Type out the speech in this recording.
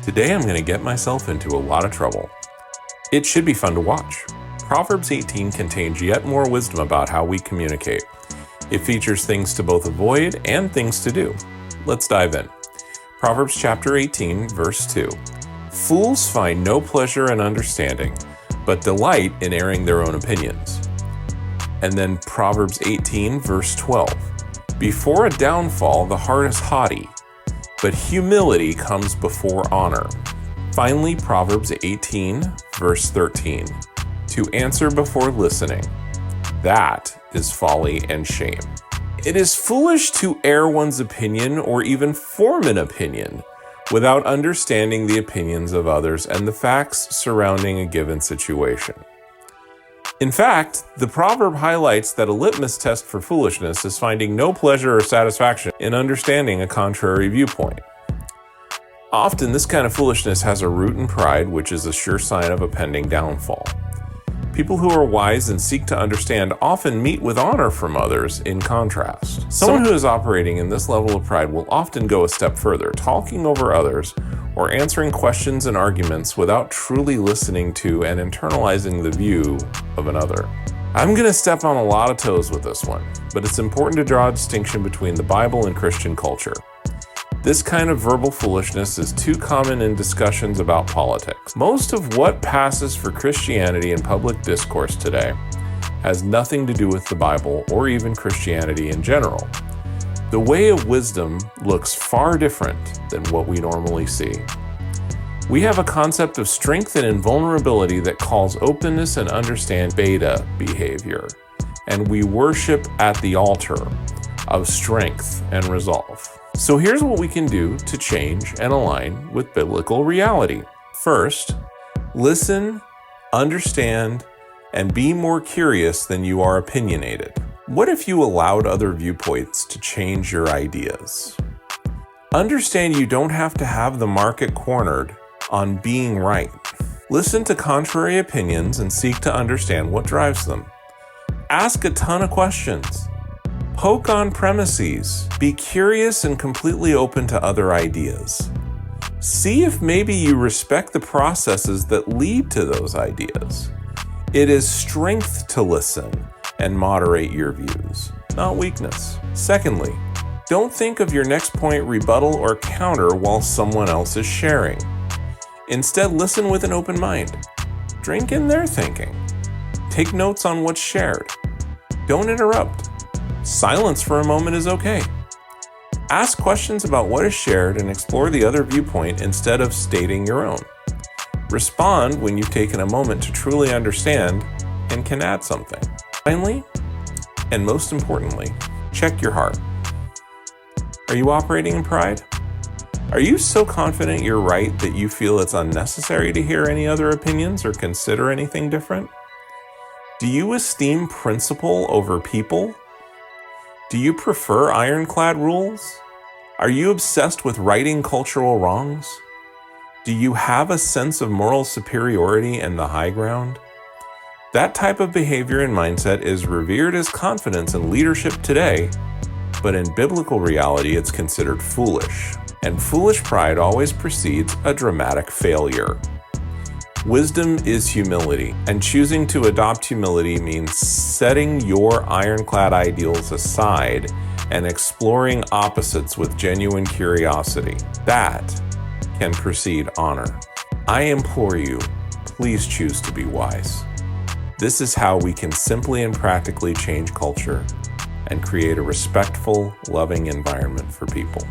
Today I'm going to get myself into a lot of trouble. It should be fun to watch. Proverbs 18 contains yet more wisdom about how we communicate. It features things to both avoid and things to do. Let's dive in. Proverbs chapter 18, verse 2. Fools find no pleasure in understanding, but delight in airing their own opinions. And then Proverbs 18, verse 12. Before a downfall, the heart is haughty, but humility comes before honor. Finally, Proverbs 18, verse 13. To answer before listening, that is folly and shame. It is foolish to air one's opinion or even form an opinion without understanding the opinions of others and the facts surrounding a given situation. In fact, the proverb highlights that a litmus test for foolishness is finding no pleasure or satisfaction in understanding a contrary viewpoint. Often, this kind of foolishness has a root in pride, which is a sure sign of a pending downfall. People who are wise and seek to understand often meet with honor from others in contrast. Someone who is operating in this level of pride will often go a step further, talking over others or answering questions and arguments without truly listening to and internalizing the view of another. I'm going to step on a lot of toes with this one, but it's important to draw a distinction between the Bible and Christian culture. This kind of verbal foolishness is too common in discussions about politics. Most of what passes for Christianity in public discourse today has nothing to do with the Bible or even Christianity in general. The way of wisdom looks far different than what we normally see. We have a concept of strength and invulnerability that calls openness and understand beta behavior, and we worship at the altar of strength and resolve. So here's what we can do to change and align with biblical reality. First, listen, understand, and be more curious than you are opinionated. What if you allowed other viewpoints to change your ideas? Understand you don't have to have the market cornered on being right. Listen to contrary opinions and seek to understand what drives them. Ask a ton of questions. Poke on premises. Be curious and completely open to other ideas. See if maybe you respect the processes that lead to those ideas. It is strength to listen and moderate your views, not weakness. Secondly, don't think of your next point, rebuttal, or counter while someone else is sharing. Instead, listen with an open mind. Drink in their thinking. Take notes on what's shared. Don't interrupt. Silence for a moment is okay. Ask questions about what is shared and explore the other viewpoint instead of stating your own. Respond when you've taken a moment to truly understand and can add something. Finally, and most importantly, check your heart. Are you operating in pride? Are you so confident you're right that you feel it's unnecessary to hear any other opinions or consider anything different? Do you esteem principle over people? Do you prefer ironclad rules? Are you obsessed with righting cultural wrongs? Do you have a sense of moral superiority and the high ground? That type of behavior and mindset is revered as confidence and leadership today, but in biblical reality, it's considered foolish. And foolish pride always precedes a dramatic failure. Wisdom is humility, and choosing to adopt humility means setting your ironclad ideals aside and exploring opposites with genuine curiosity. That can precede honor. I implore you, please choose to be wise. This is how we can simply and practically change culture and create a respectful, loving environment for people.